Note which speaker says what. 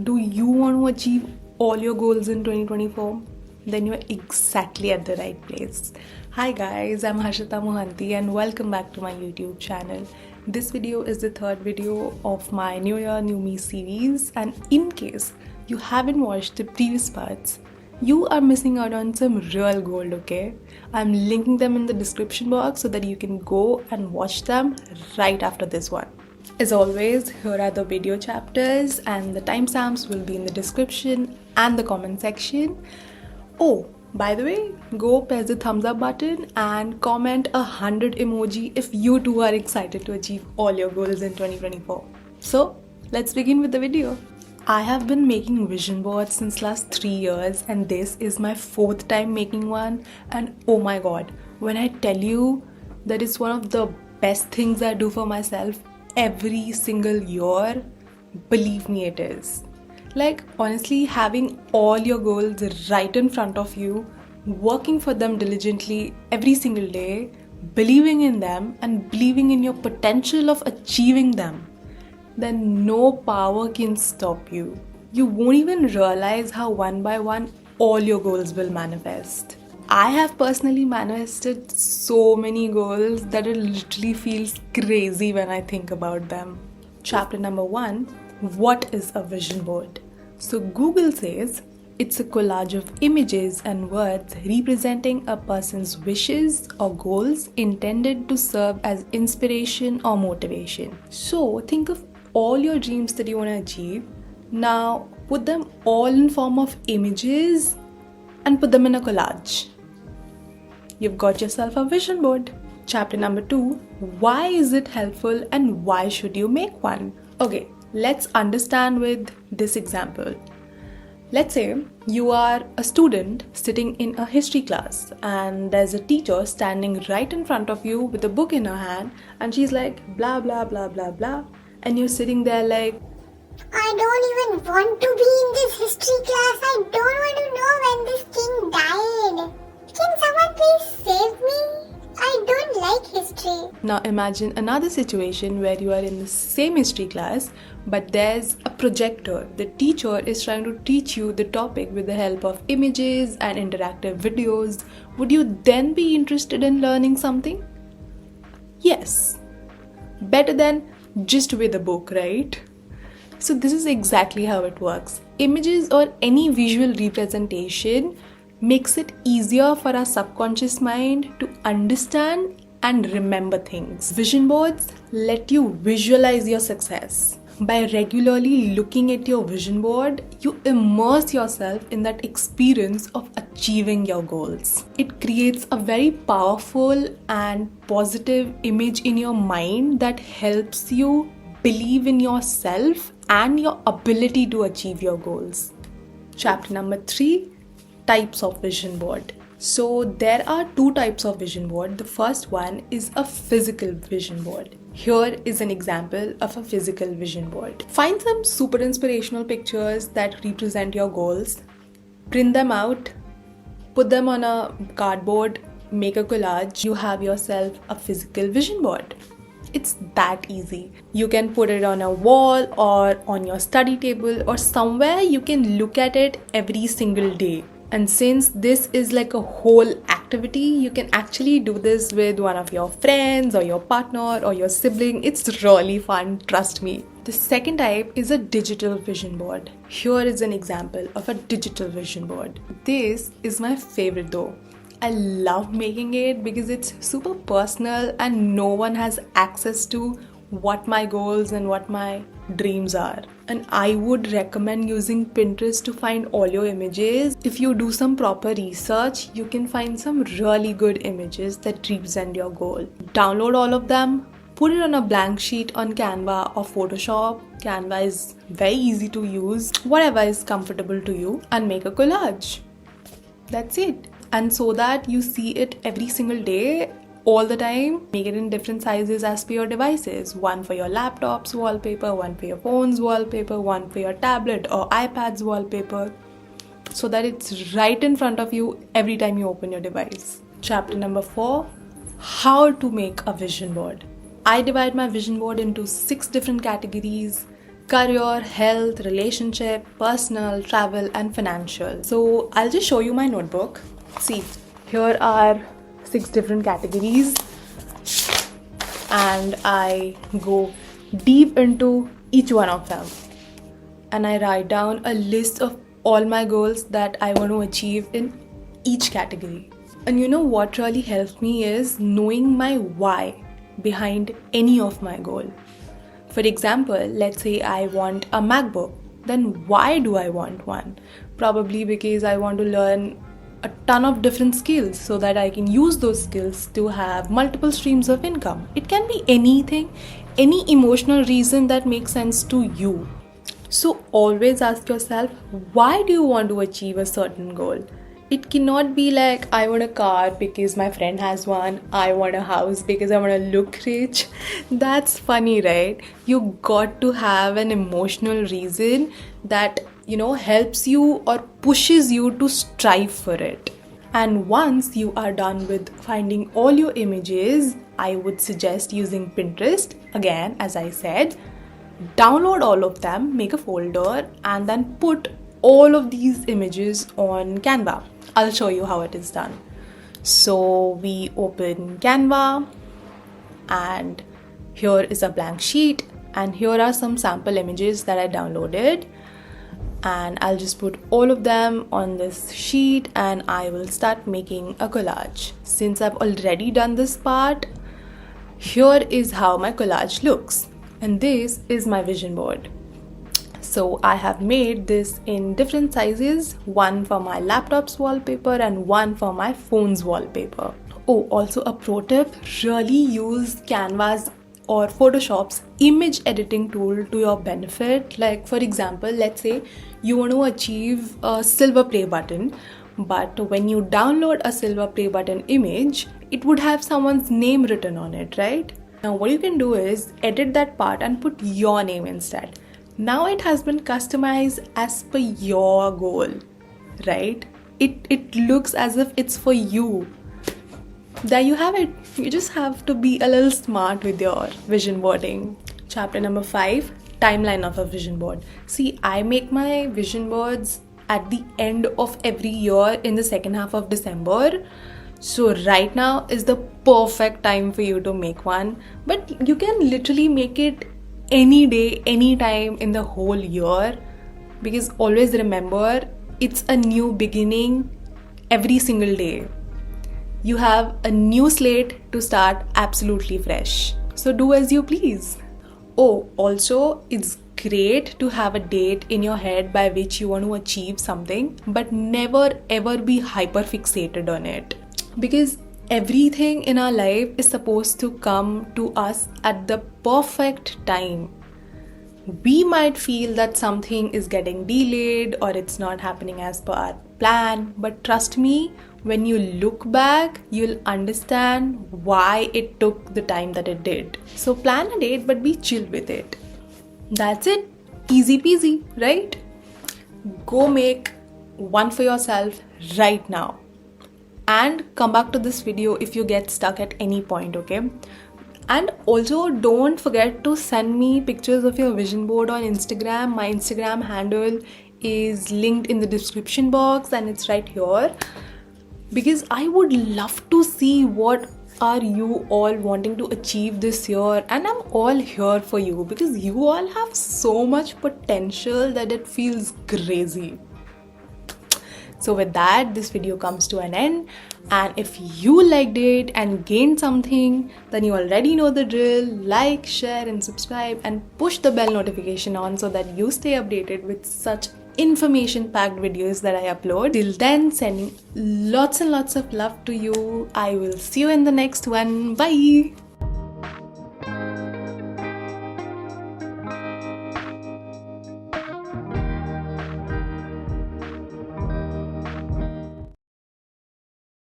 Speaker 1: Do you want to achieve all your goals in 2024? Then you're exactly at the right place. Hi guys, I'm Harshita Mohanty and welcome back to my YouTube channel. This video is the third video of my New Year New Me series, and in case you haven't watched the previous parts, you are missing out on some real gold, okay? I'm linking them in the description box so that you can go and watch them right after this one. As always, here are the video chapters and the timestamps will be in the description and the comment section. Oh, by the way, go press the thumbs up button and comment 100 emoji if you too are excited to achieve all your goals in 2024. So, let's begin with the video. I have been making vision boards since last 3 years and this is my 4th time making one, and oh my god, when I tell you that it's one of the best things I do for myself every single year, believe me, it is. Like, honestly, having all your goals right in front of you, working for them diligently every single day, believing in them and believing in your potential of achieving them, then no power can stop you. You won't even realize how one by one all your goals will manifest. I have personally manifested so many goals that it literally feels crazy when I think about them. Chapter number 1, what is a vision board? So Google says it's a collage of images and words representing a person's wishes or goals intended to serve as inspiration or motivation. So think of all your dreams that you want to achieve. Now put them all in form of images and put them in a collage. You've got yourself a vision board. Chapter number 2, why is it helpful and why should you make one? Okay, let's understand with this example. Let's say you are a student sitting in a history class and there's a teacher standing right in front of you with a book in her hand and she's like blah blah blah blah blah, and you're sitting there like,
Speaker 2: I don't even want to be in this history class. I don't want to know when this king died. Can someone please save me? I don't like history.
Speaker 1: Now imagine another situation where you are in the same history class, but there's a projector. The teacher is trying to teach you the topic with the help of images and interactive videos. Would you then be interested in learning something? Yes. Better than just with a book, right? So this is exactly how it works. Images or any visual representation makes it easier for our subconscious mind to understand and remember things. Vision boards let you visualize your success. By regularly looking at your vision board, you immerse yourself in that experience of achieving your goals. It creates a very powerful and positive image in your mind that helps you believe in yourself and your ability to achieve your goals. Chapter number 3, types of vision board. So there are 2 types of vision board. The first one is a physical vision board. Here is an example of a physical vision board. Find some super inspirational pictures that represent your goals, print them out, put them on a cardboard, make a collage. You have yourself a physical vision board. It's that easy. You can put it on a wall or on your study table or somewhere you can look at it every single day. And since this is like a whole activity, you can actually do this with one of your friends or your partner or your sibling. It's really fun, trust me. The second type is a digital vision board. Here is an example of a digital vision board. This is my favorite though. I love making it because it's super personal and no one has access to what my goals and what my dreams are. And I would recommend using Pinterest to find all your images. If you do some proper research, you can find some really good images that represent your goal. Download all of them, put it on a blank sheet on Canva or Photoshop. Canva is very easy to use, whatever is comfortable to you, and make a collage. That's it. And so that you see it every single day, all the time, make it in different sizes as per your devices. One for your laptop's wallpaper, one for your phone's wallpaper, one for your tablet or iPad's wallpaper, so that it's right in front of you every time you open your device. Chapter number 4, how to make a vision board. I divide my vision board into 6 different categories. career, health, relationship, personal, travel, and financial. So I'll just show you my notebook. See, here are 6 different categories, and I go deep into each one of them. And I write down a list of all my goals that I want to achieve in each category. And you know what really helps me is knowing my why behind any of my goal. For example, let's say I want a MacBook. Then why do I want one? Probably because I want to learn a ton of different skills so that I can use those skills to have multiple streams of income. It can be anything, any emotional reason that makes sense to you. So always ask yourself, why do you want to achieve a certain goal? It cannot be like, I want a car because my friend has one, I want a house because I want to look rich. That's funny, right? You got to have an emotional reason that, helps you or pushes you to strive for it. And once you are done with finding all your images, I would suggest using Pinterest. Again, as I said, download all of them, make a folder, and then put all of these images on Canva. I'll show you how it is done. So we open Canva, and here is a blank sheet, and here are some sample images that I downloaded, and I'll just put all of them on this sheet and I will start making a collage. Since I've already done this part, here is how my collage looks, and this is my vision board. So I have made this in different sizes, one for my laptop's wallpaper and one for my phone's wallpaper. Oh, also a pro tip, really use Canva's or Photoshop's image editing tool to your benefit. Like for example, let's say you want to achieve a silver play button, but when you download a silver play button image, it would have someone's name written on it, right? Now what you can do is edit that part and put your name instead. Now it has been customized as per your goal, right? It looks as if it's for you. There you have it. You just have to be a little smart with your vision boarding. Chapter number 5, timeline of a vision board. See, I make my vision boards at the end of every year in the second half of December. So right now is the perfect time for you to make one. But you can literally make it any day, any time in the whole year. Because always remember, it's a new beginning every single day. You have a new slate to start absolutely fresh. So do as you please. Oh, also, it's great to have a date in your head by which you want to achieve something, but never ever be hyper fixated on it. Because everything in our life is supposed to come to us at the perfect time. We might feel that something is getting delayed or it's not happening as per our plan, but trust me, when you look back, you'll understand why it took the time that it did. So plan a date, but be chill with it. That's it. Easy peasy, right? Go make one for yourself right now. And come back to this video if you get stuck at any point, okay? And also don't forget to send me pictures of your vision board on Instagram. My Instagram handle is linked in the description box and it's right here. Because I would love to see what are you all wanting to achieve this year, and I'm all here for you because you all have so much potential that it feels crazy. So with that, this video comes to an end, and if you liked it and gained something, then you already know the drill. Like, share and subscribe and push the bell notification on so that you stay updated with such information packed videos that I upload. Till then, sending lots and lots of love to you. I will see you in the next one. Bye.